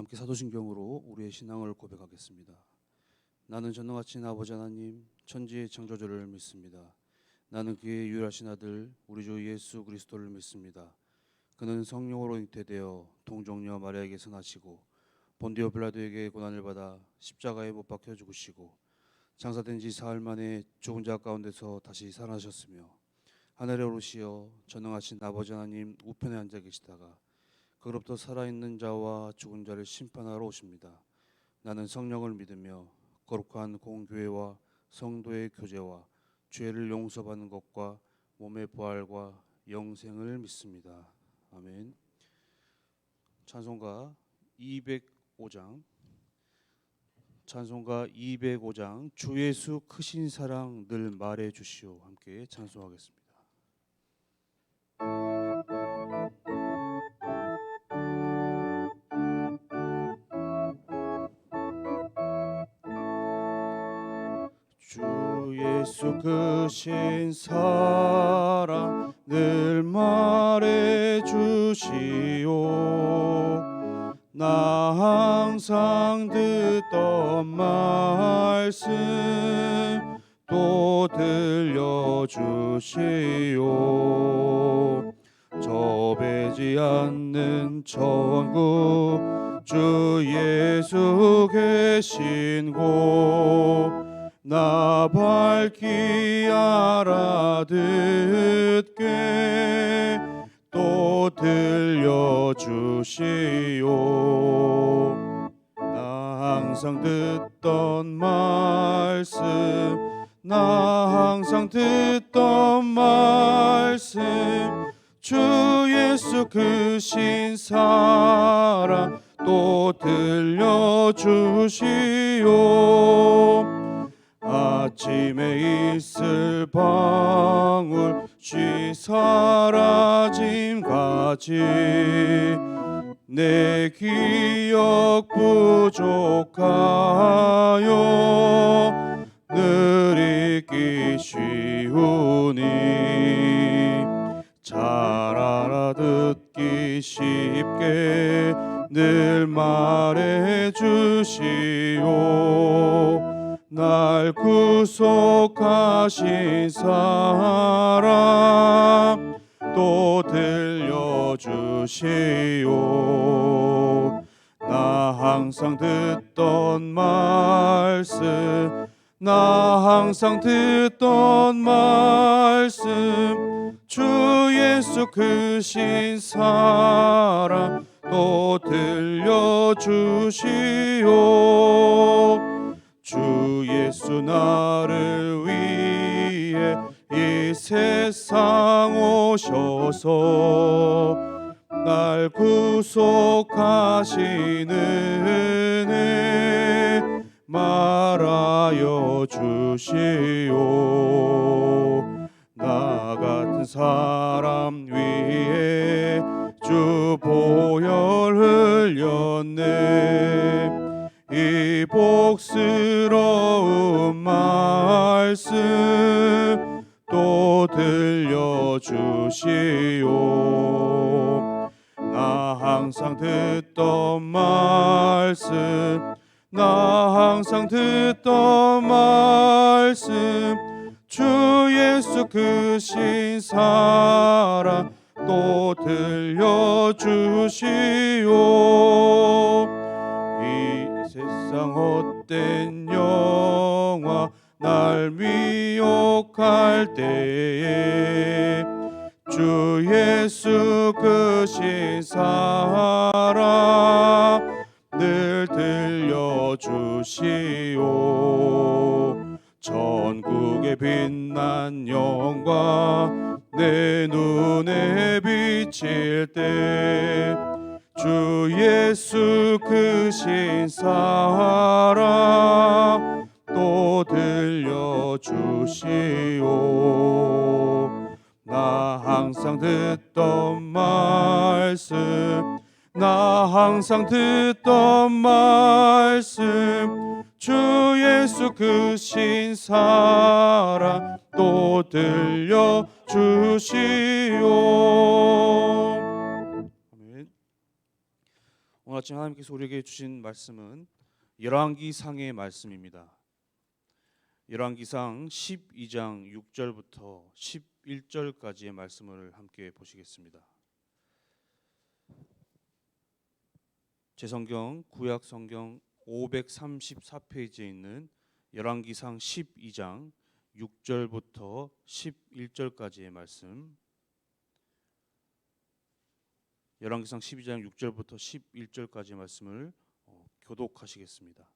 함께 사도신경으로 우리의 신앙을 고백하겠습니다. 나는 전능하신 아버지 하나님 천지의 창조주를 믿습니다. 나는 그의 유일하신 아들 우리 주 예수 그리스도를 믿습니다. 그는 성령으로 잉태되어 동정녀 마리아에게서 나시고 본디오 빌라도에게 고난을 받아 십자가에 못 박혀 죽으시고 장사된 지 사흘 만에 죽은 자 가운데서 다시 살아나셨으며 하늘에 오르시어 전능하신 아버지 하나님 우편에 앉아 계시다가 그로부터 살아있는 자와 죽은 자를 심판하러 오십니다. 나는 성령을 믿으며 거룩한 공교회와 성도의 교제와 죄를 용서받는 것과 몸의 부활과 영생을 믿습니다. 아멘. 찬송가 205장 주 예수 크신 사랑 늘 말해 주시오. 함께 찬송하겠습니다. 주 예수 크신 사랑 늘 말해 주시오. 나 항상 듣던 말씀 또 들려주시오. 저 배지 않는 천국 주 예수 계신 곳 나 밝히 알아듣게 또 들려주시오. 나 항상 듣던 말씀 주 예수 크신 사랑 또 들려주시오. 아침에 있을 방울 쉬 사라짐같이 내 기억 부족하여 늘 잊기 쉬우니 잘 알아듣기 쉽게 늘 말해 주시오. 날 구속하신 사랑 또 들려주시오. 나 항상 듣던 말씀 주 예수 크신 사랑 또 들려주시오. 주 예수 나를 위해 이 세상 오셔서 날 구속하시는 은혜 말하여 주시오. 나 같은 사람 위에 주 보혈 흘렸네. 이 복스러운 말씀 또 들려주시오. 나 항상 듣던 말씀 주 예수 크신 사랑 또 들려주시오. 이 세상 헛된 영화 날 미혹할 때에 주 예수 크신 사랑 늘 들려주시오. 천국의 빛난 영광 내 눈에 비칠 때 주 예수 크신 사랑 또 들려주시오. 나 항상 듣던 말씀 주 예수 크신 사랑 또 들려주시오. 오늘 아침 하나님께서 우리에게 주신 말씀은 열왕기상의 말씀입니다. 열왕기상 12장 6절부터 11절까지의 말씀을 함께 보시겠습니다. 제 성경 구약 성경 534페이지에 있는 열왕기상 12장 6절부터 11절까지의 말씀, 열왕기상 12장 6절부터 11절까지의 말씀을 교독하시겠습니다.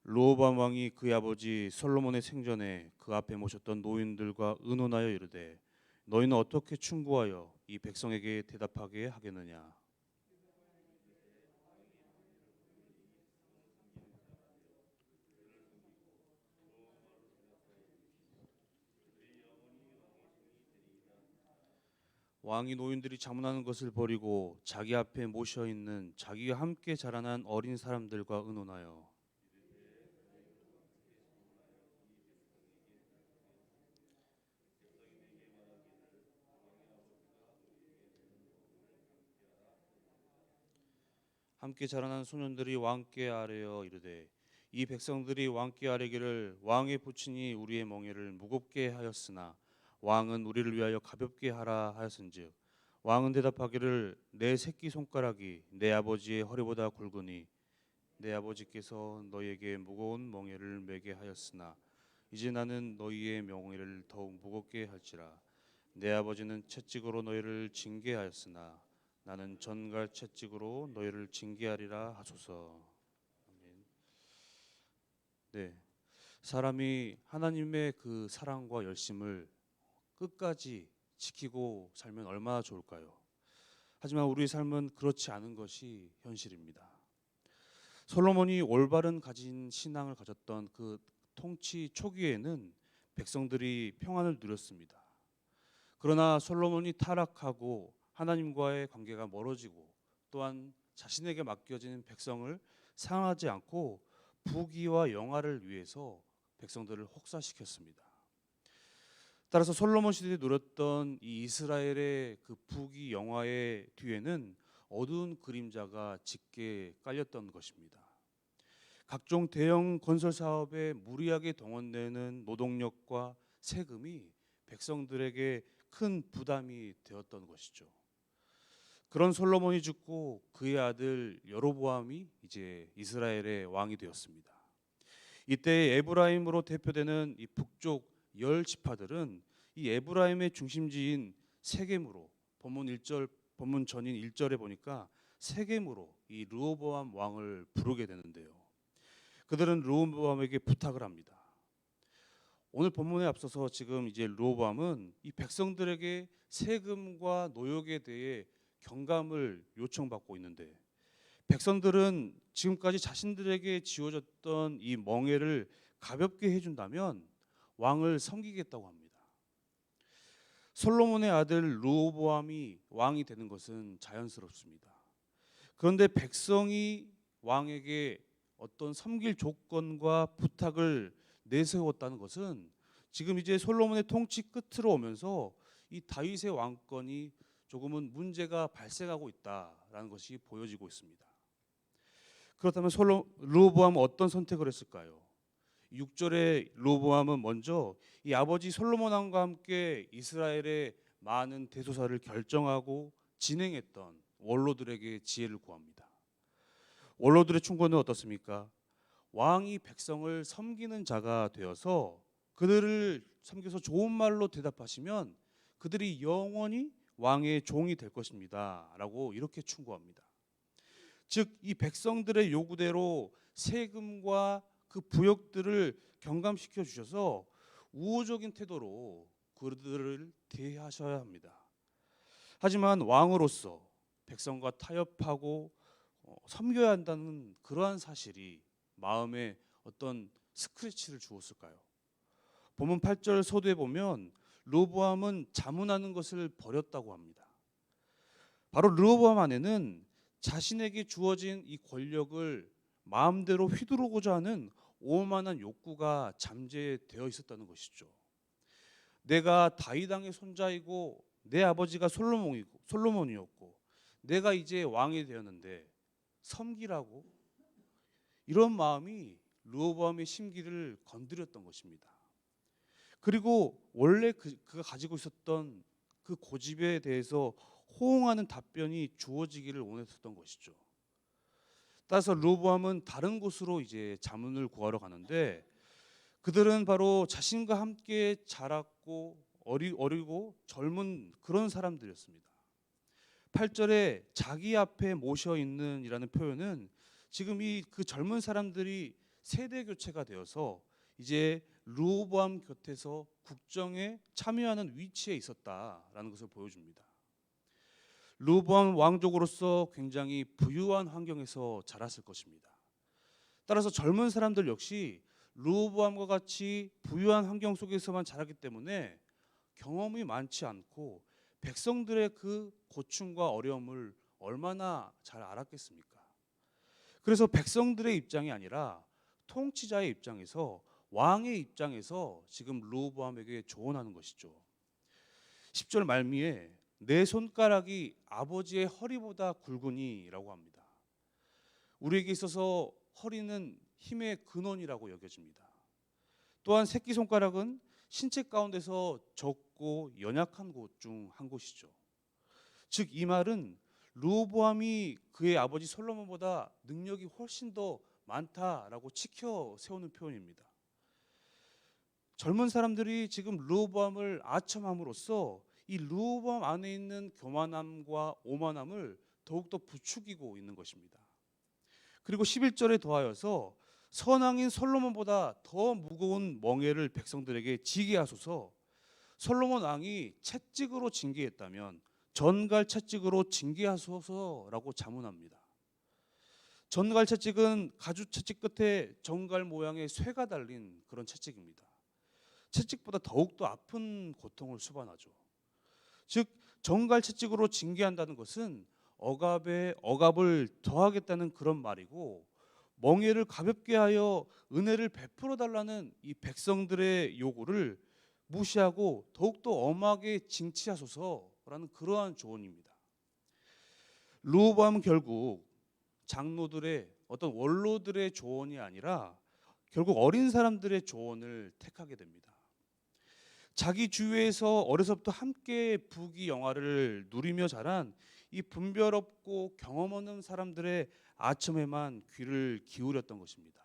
르호보암 왕이 그의 아버지 솔로몬의 생전에 그 앞에 모셨던 노인들과 의논하여 이르되 너희는 어떻게 충고하여 이 백성에게 대답하게 하겠느냐. 왕이 노인들이 자문하는 것을 버리고 자기 앞에 모셔 있는 자기와 함께 자라난 어린 사람들과 의논하여 함께 자라난 소년들이 왕께 아뢰어 이르되 이 백성들이 왕께 아뢰기를 왕의 부친이 우리의 멍에를 무겁게 하였으나 왕은 우리를 위하여 가볍게 하라 하였은즉 왕은 대답하기를 내 새끼 손가락이 내 아버지의 허리보다 굵으니 내 아버지께서 너희에게 무거운 멍에를 매게 하였으나 이제 나는 너희의 멍에를 더욱 무겁게 할지라. 내 아버지는 채찍으로 너희를 징계하였으나 나는 전갈 채찍으로 너희를 징계하리라 하소서. 아멘. 네, 사람이 하나님의 그 사랑과 열심을 끝까지 지키고 살면 얼마나 좋을까요? 하지만 우리의 삶은 그렇지 않은 것이 현실입니다. 솔로몬이 올바른 가진 신앙을 가졌던 그 통치 초기에는 백성들이 평안을 누렸습니다. 그러나 솔로몬이 타락하고 하나님과의 관계가 멀어지고 또한 자신에게 맡겨진 백성을 상하지 않고 부귀와 영화를 위해서 백성들을 혹사시켰습니다. 따라서 솔로몬 시대에 누렸던 이 이스라엘의 그 부귀 영화의 뒤에는 어두운 그림자가 짙게 깔렸던 것입니다. 각종 대형 건설 사업에 무리하게 동원되는 노동력과 세금이 백성들에게 큰 부담이 되었던 것이죠. 그런 솔로몬이 죽고 그의 아들 여로보암이 이제 이스라엘의 왕이 되었습니다. 이때 에브라임으로 대표되는 이 북쪽 10지파들은 이 에브라임의 중심지인 세겜으로 본문 전인 1절에 보니까 세겜으로 이 르호보암 왕을 부르게 되는데요. 그들은 르호보암에게 부탁을 합니다. 오늘 본문에 앞서서 지금 이제 르호보암은 이 백성들에게 세금과 노역에 대해 경감을 요청받고 있는데 백성들은 지금까지 자신들에게 지어졌던 이 멍에를 가볍게 해준다면 왕을 섬기겠다고 합니다. 솔로몬의 아들 르호보암이 왕이 되는 것은 자연스럽습니다. 그런데 백성이 왕에게 어떤 섬길 조건과 부탁을 내세웠다는 것은 지금 이제 솔로몬의 통치 끝으로 오면서 이 다윗의 왕권이 조금은 문제가 발생하고 있다라는 것이 보여지고 있습니다. 그렇다면 르호보암은 어떤 선택을 했을까요? 6절에 르호보암은 먼저 이 아버지 솔로몬 왕과 함께 이스라엘의 많은 대소사를 결정하고 진행했던 원로들에게 지혜를 구합니다. 원로들의 충고는 어떻습니까? 왕이 백성을 섬기는 자가 되어서 그들을 섬겨서 좋은 말로 대답하시면 그들이 영원히 왕의 종이 될 것입니다 라고 이렇게 충고합니다. 즉 이 백성들의 요구대로 세금과 그 부역들을 경감시켜 주셔서 우호적인 태도로 그들을 대하셔야 합니다. 하지만 왕으로서 백성과 타협하고 섬겨야 한다는 그러한 사실이 마음에 어떤 스크래치를 주었을까요? 본문 8절 서두에 보면 르호보암은 자문하는 것을 버렸다고 합니다. 바로 르호보암 안에는 자신에게 주어진 이 권력을 마음대로 휘두르고자 하는 오만한 욕구가 잠재되어 있었다는 것이죠. 내가 다윗 왕의 손자이고 내 아버지가 솔로몬이었고 내가 이제 왕이 되었는데 섬기라고, 이런 마음이 르호보암의 심기를 건드렸던 것입니다. 그리고 원래 그가 가지고 있었던 그 고집에 대해서 호응하는 답변이 주어지기를 원했었던 것이죠. 따라서 르호보암은 다른 곳으로 이제 자문을 구하러 가는데, 그들은 바로 자신과 함께 자랐고 어리고 젊은 그런 사람들이었습니다. 8절에 자기 앞에 모셔 있는이라는 표현은 지금 이 그 젊은 사람들이 세대 교체가 되어서 이제 르호보암 곁에서 국정에 참여하는 위치에 있었다라는 것을 보여줍니다. 르호보암 왕족으로서 굉장히 부유한 환경에서 자랐을 것입니다. 따라서 젊은 사람들 역시 르호보암과 같이 부유한 환경 속에서만 자랐기 때문에 경험이 많지 않고 백성들의 그 고충과 어려움을 얼마나 잘 알았겠습니까? 그래서 백성들의 입장이 아니라 통치자의 입장에서, 왕의 입장에서 지금 르호보암에게 조언하는 것이죠. 10절 말미에 내 손가락이 아버지의 허리보다 굵으니라고 합니다. 우리에게 있어서 허리는 힘의 근원이라고 여겨집니다. 또한 새끼손가락은 신체 가운데서 적고 연약한 곳 중 한 곳이죠. 즉 이 말은 르호보암이 그의 아버지 솔로몬보다 능력이 훨씬 더 많다라고 치켜 세우는 표현입니다. 젊은 사람들이 지금 르호보암을 아첨함으로써 이 르호보암 안에 있는 교만함과 오만함을 더욱더 부추기고 있는 것입니다. 그리고 11절에 더하여서 선왕인 솔로몬보다 더 무거운 멍에를 백성들에게 지게 하소서. 솔로몬 왕이 채찍으로 징계했다면 전갈 채찍으로 징계하소서라고 자문합니다. 전갈 채찍은 가죽 채찍 끝에 정갈 모양의 쇠가 달린 그런 채찍입니다. 채찍보다 더욱더 아픈 고통을 수반하죠. 즉 정갈 채찍으로 징계한다는 것은 억압에 억압을 더하겠다는 그런 말이고, 멍에를 가볍게 하여 은혜를 베풀어 달라는 이 백성들의 요구를 무시하고 더욱더 엄하게 징치하소서라는 그러한 조언입니다. 르호보암은 결국 장로들의 어떤 원로들의 조언이 아니라 결국 어린 사람들의 조언을 택하게 됩니다. 자기 주위에서 어려서부터 함께 부귀 영화를 누리며 자란 이 분별 없고 경험 없는 사람들의 아첨에만 귀를 기울였던 것입니다.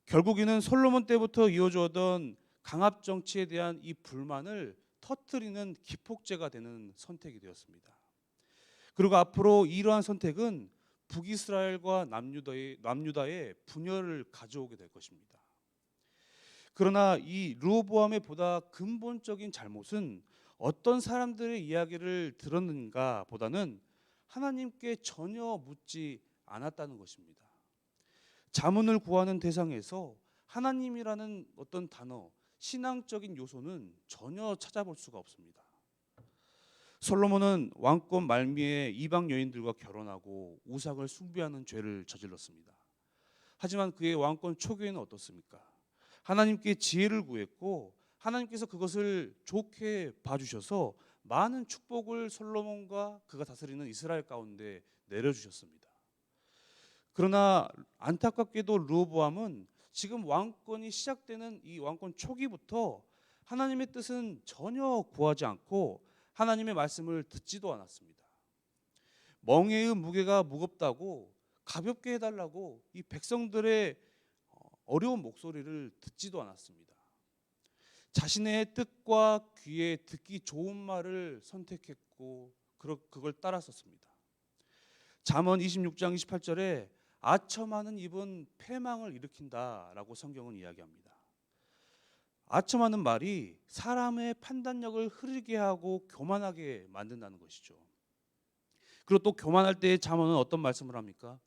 결국 이는 솔로몬 때부터 이어져 오던 강압 정치에 대한 이 불만을 터뜨리는 기폭제가 되는 선택이 되었습니다. 그리고 앞으로 이러한 선택은 북이스라엘과 남유다의 분열을 가져오게 될 것입니다. 그러나 이 르호보암의 보다 근본적인 잘못은 어떤 사람들의 이야기를 들었는가 보다는 하나님께 전혀 묻지 않았다는 것입니다. 자문을 구하는 대상에서 하나님이라는 어떤 단어, 신앙적인 요소는 전혀 찾아볼 수가 없습니다. 솔로몬은 왕권 말미에 이방 여인들과 결혼하고 우상을 숭배하는 죄를 저질렀습니다. 하지만 그의 왕권 초기에는 어떻습니까? 하나님께 지혜를 구했고 하나님께서 그것을 좋게 봐주셔서 많은 축복을 솔로몬과 그가 다스리는 이스라엘 가운데 내려주셨습니다. 그러나 안타깝게도 르호보암은 지금 왕권이 시작되는 이 왕권 초기부터 하나님의 뜻은 전혀 구하지 않고 하나님의 말씀을 듣지도 않았습니다. 멍에의 무게가 무겁다고 가볍게 해달라고 이 백성들의 어려운 목소리를 듣지도 않았습니다. 자신의 뜻과 귀에 듣기 좋은 말을 선택했고 그걸 따랐었습니다. 잠언 26장 28절에 아첨하는 입은 패망을 일으킨다라고 성경은 이야기합니다. 아첨하는 말이 사람의 판단력을 흐리게 하고 교만하게 만든다는 것이죠. 그리고 또 교만할 때 잠언은 어떤 말씀을 합니까?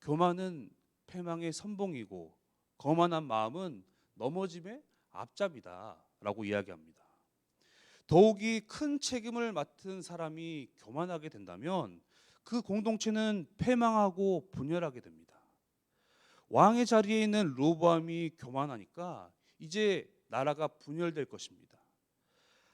교만은 패망의 선봉이고 거만한 마음은 넘어짐의 앞잡이다라고 이야기합니다. 더욱이 큰 책임을 맡은 사람이 교만하게 된다면 그 공동체는 패망하고 분열하게 됩니다. 왕의 자리에 있는 르호보암이 교만하니까 이제 나라가 분열될 것입니다.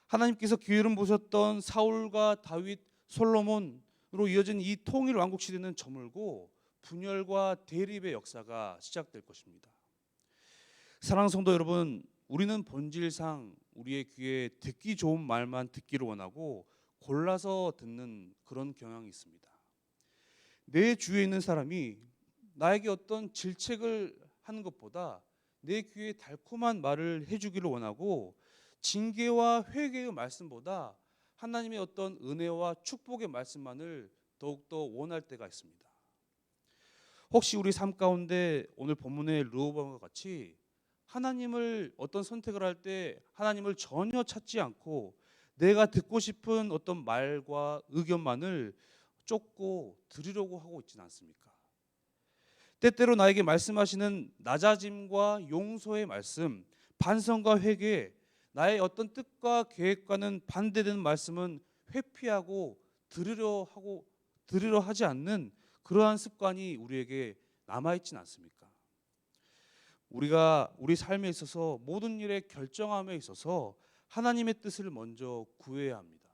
하나님께서 기름 부으셨던 사울과 다윗, 솔로몬으로 이어진 이 통일 왕국 시대는 저물고 분열과 대립의 역사가 시작될 것입니다. 사랑하는 성도 여러분, 우리는 본질상 우리의 귀에 듣기 좋은 말만 듣기를 원하고 골라서 듣는 그런 경향이 있습니다. 내 주위에 있는 사람이 나에게 어떤 질책을 하는 것보다 내 귀에 달콤한 말을 해주기를 원하고, 징계와 회개의 말씀보다 하나님의 어떤 은혜와 축복의 말씀만을 더욱더 원할 때가 있습니다. 혹시 우리 삶 가운데 오늘 본문의 르호보암과 같이 하나님을 어떤 선택을 할 때 하나님을 전혀 찾지 않고 내가 듣고 싶은 어떤 말과 의견만을 쫓고 들으려고 하고 있지는 않습니까? 때때로 나에게 말씀하시는 낮아짐과 용서의 말씀, 반성과 회개, 나의 어떤 뜻과 계획과는 반대되는 말씀은 회피하고 들으려 하지 않는 그러한 습관이 우리에게 남아있지는 않습니까? 우리가 우리 삶에 있어서 모든 일의 결정함에 있어서 하나님의 뜻을 먼저 구해야 합니다.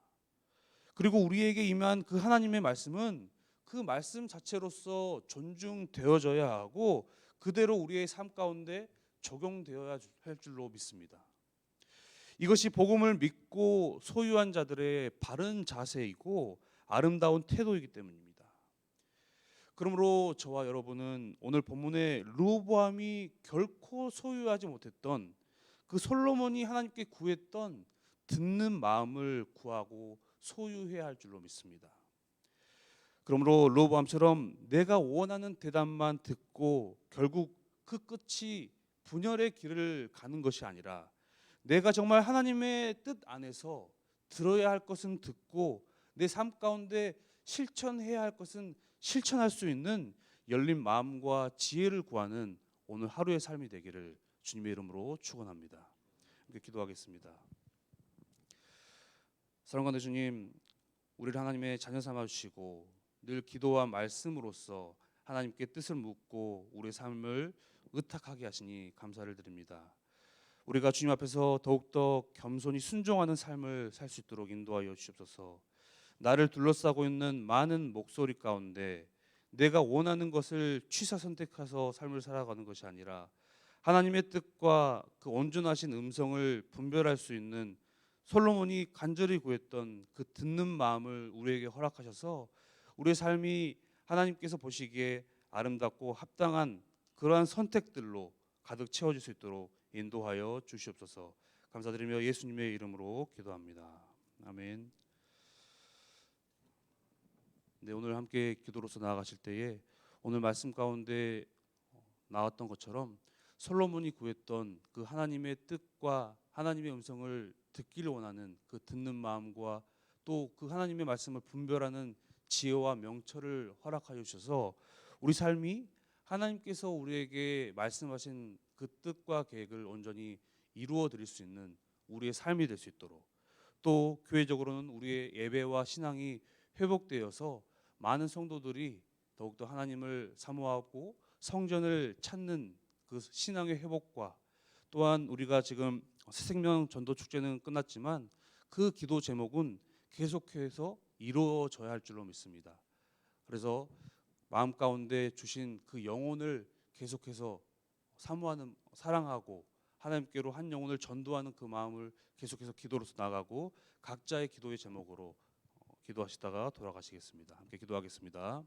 그리고 우리에게 임한 그 하나님의 말씀은 그 말씀 자체로서 존중되어져야 하고 그대로 우리의 삶 가운데 적용되어야 할 줄로 믿습니다. 이것이 복음을 믿고 소유한 자들의 바른 자세이고 아름다운 태도이기 때문입니다. 그러므로 저와 여러분은 오늘 본문의 르호보암이 결코 소유하지 못했던 그 솔로몬이 하나님께 구했던 듣는 마음을 구하고 소유해야 할 줄로 믿습니다. 그러므로 르호보암처럼 내가 원하는 대답만 듣고 결국 그 끝이 분열의 길을 가는 것이 아니라 내가 정말 하나님의 뜻 안에서 들어야 할 것은 듣고 내 삶 가운데 실천해야 할 것은 실천할 수 있는 열린 마음과 지혜를 구하는 오늘 하루의 삶이 되기를 주님의 이름으로 축원합니다. 함께 기도하겠습니다. 사랑하는 주님, 우리를 하나님의 자녀 삼아 주시고 늘 기도와 말씀으로써 하나님께 뜻을 묻고 우리의 삶을 의탁하게 하시니 감사를 드립니다. 우리가 주님 앞에서 더욱더 겸손히 순종하는 삶을 살 수 있도록 인도하여 주시옵소서. 나를 둘러싸고 있는 많은 목소리 가운데 내가 원하는 것을 취사 선택해서 삶을 살아가는 것이 아니라 하나님의 뜻과 그 온전하신 음성을 분별할 수 있는 솔로몬이 간절히 구했던 그 듣는 마음을 우리에게 허락하셔서 우리의 삶이 하나님께서 보시기에 아름답고 합당한 그러한 선택들로 가득 채워질 수 있도록 인도하여 주시옵소서. 감사드리며 예수님의 이름으로 기도합니다. 아멘. 네, 오늘 함께 기도로서 나아가실 때에 오늘 말씀 가운데 나왔던 것처럼 솔로몬이 구했던 그 하나님의 뜻과 하나님의 음성을 듣기를 원하는 그 듣는 마음과 또 그 하나님의 말씀을 분별하는 지혜와 명철을 허락하여 주셔서 우리 삶이 하나님께서 우리에게 말씀하신 그 뜻과 계획을 온전히 이루어 드릴 수 있는 우리의 삶이 될 수 있도록, 또 교회적으로는 우리의 예배와 신앙이 회복되어서 많은 성도들이 더욱더 하나님을 사모하고 성전을 찾는 그 신앙의 회복과, 또한 우리가 지금 새생명 전도 축제는 끝났지만 그 기도 제목은 계속해서 이루어져야 할 줄로 믿습니다. 그래서 마음 가운데 주신 그 영혼을 계속해서 사모하는, 사랑하고 하나님께로 한 영혼을 전도하는 그 마음을 계속해서 기도로서 나가고 각자의 기도의 제목으로 기도하시다가 돌아가시겠습니다. 함께 기도하겠습니다.